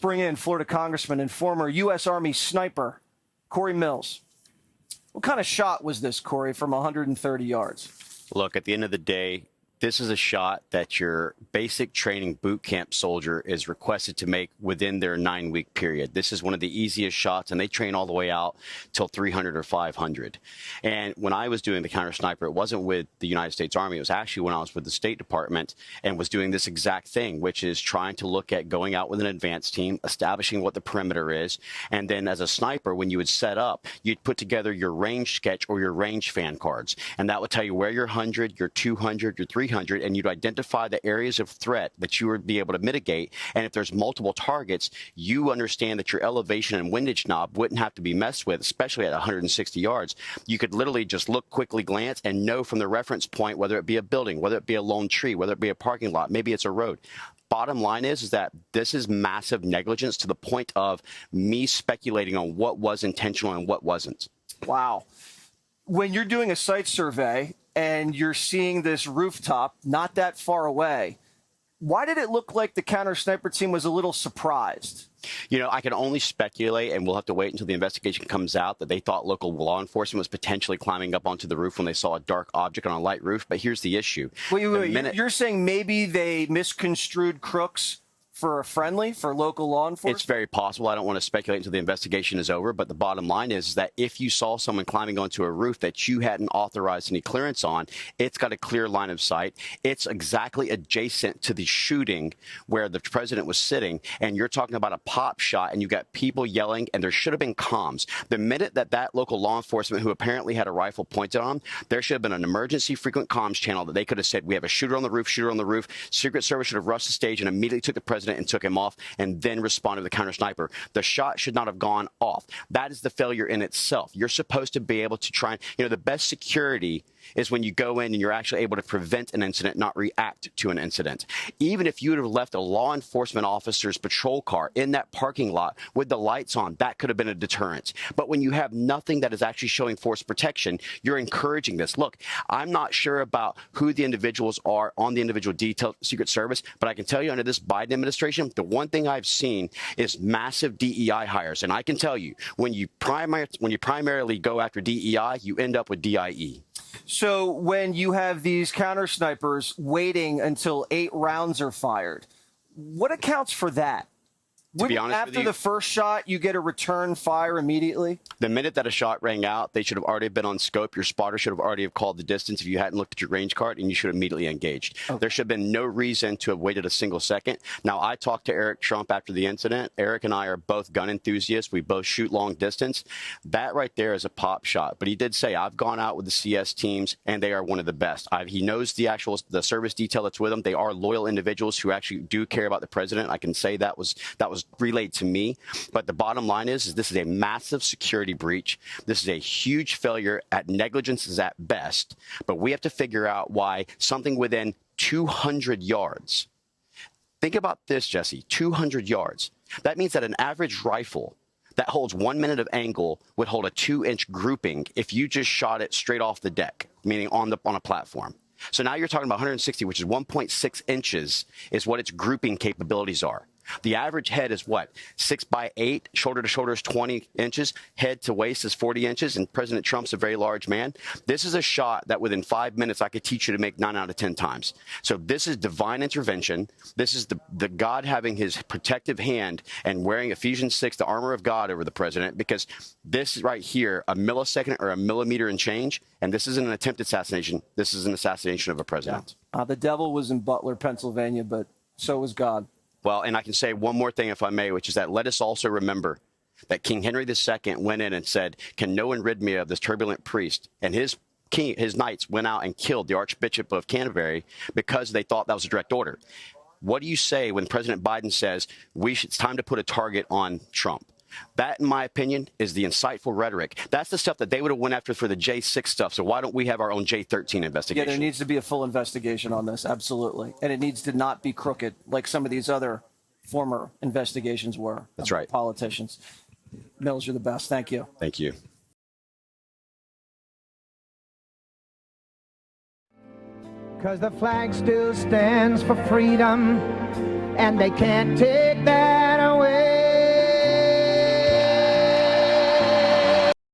bring in Florida Congressman and former U.S. Army sniper, Corey Mills. What kind of shot was this, Corey, from 130 yards? Look, at the end of the day, this is a shot that your basic training boot camp soldier is requested to make within their 9-week period. This is one of the easiest shots, and they train all the way out till 300 or 500. And when I was doing the counter sniper, it wasn't with the United States Army. It was actually when I was with the State Department and was doing this exact thing, which is trying to look at going out with an advanced team, establishing what the perimeter is. And then as a sniper, when you would set up, you'd put together your range sketch or your range fan cards. And that would tell you where your 100, your 200, your 300, and you'd identify the areas of threat that you would be able to mitigate. And if there's multiple targets, you understand that your elevation and windage knob wouldn't have to be messed with, especially at 160 yards. You could literally just look, quickly glance, and know from the reference point, whether it be a building, whether it be a lone tree, whether it be a parking lot, maybe it's a road. Bottom line is that this is massive negligence to the point of me speculating on what was intentional and what wasn't. Wow. When you're doing a site survey and you're seeing this rooftop not that far away, why did it look like the counter sniper team was a little surprised? You know, I can only speculate, and we'll have to wait until the investigation comes out, that they thought local law enforcement was potentially climbing up onto the roof when they saw a dark object on a light roof. But here's the issue. Wait, you're saying maybe they misconstrued crooks for a friendly, for local law enforcement? It's very possible. I don't want to speculate until the investigation is over. But the bottom line is that if you saw someone climbing onto a roof that you hadn't authorized any clearance on, it's got a clear line of sight. It's exactly adjacent to the shooting where the president was sitting. And you're talking about a pop shot, and you've got people yelling, and there should have been comms. The minute that local law enforcement, who apparently had a rifle pointed on, there should have been an emergency frequent comms channel that they could have said, we have a shooter on the roof, shooter on the roof. Secret Service should have rushed the stage and immediately took the president and took him off, and then responded with the counter sniper. The shot should not have gone off. That is the failure in itself. You're supposed to be able to try and, the best security is when you go in and you're actually able to prevent an incident, not react to an incident. Even if you would have left a law enforcement officer's patrol car in that parking lot with the lights on, that could have been a deterrent. But when you have nothing that is actually showing force protection, you're encouraging this. Look, I'm not sure about who the individuals are on the individual detail Secret Service, but I can tell you under this Biden administration, the one thing I've seen is massive DEI hires. And I can tell you, when you primarily go after DEI, you end up with DIE. So when you have these counter snipers waiting until 8 rounds are fired, what accounts for that? To be honest with you, after the first shot, you get a return fire immediately? The minute that a shot rang out, they should have already been on scope. Your spotter should have already have called the distance if you hadn't looked at your range card, and you should have immediately engaged. Okay. There should have been no reason to have waited a single second. Now, I talked to Eric Trump after the incident. Eric and I are both gun enthusiasts. We both shoot long distance. That right there is a pop shot. But he did say, I've gone out with the CS teams, and they are one of the best. He knows the service detail that's with them. They are loyal individuals who actually do care about the president. I can say that was relayed to me. But the bottom line is this is a massive security breach. This is a huge failure at negligence is at best. But we have to figure out why something within 200 yards. Think about this, Jesse, 200 yards. That means that an average rifle that holds 1 minute of angle would hold a 2-inch grouping if you just shot it straight off the deck, meaning on a platform. So now you're talking about 160, which is 1.6 inches is what its grouping capabilities are. The average head is what? 6 by 8, shoulder to shoulder is 20 inches, head to waist is 40 inches, and President Trump's a very large man. This is a shot that within 5 minutes I could teach you to make 9 out of 10 times. So this is divine intervention. This is the God having his protective hand and wearing Ephesians 6, the armor of God, over the president, because this right here, a millisecond or a millimeter and change, and this isn't an attempted assassination. This is an assassination of a president. Yeah. The devil was in Butler, Pennsylvania, but so was God. Well, and I can say one more thing, if I may, which is that let us also remember that King Henry II went in and said, can no one rid me of this turbulent priest? And his knights went out and killed the Archbishop of Canterbury because they thought that was a direct order. What do you say when President Biden says it's time to put a target on Trump? That, in my opinion, is the insightful rhetoric. That's the stuff that they would have went after for the J6 stuff. So why don't we have our own J13 investigation? Yeah, there needs to be a full investigation on this. Absolutely. And it needs to not be crooked like some of these other former investigations were. That's right. Politicians. Mills, you're the best. Thank you. Thank you. Because the flag still stands for freedom, and they can't take that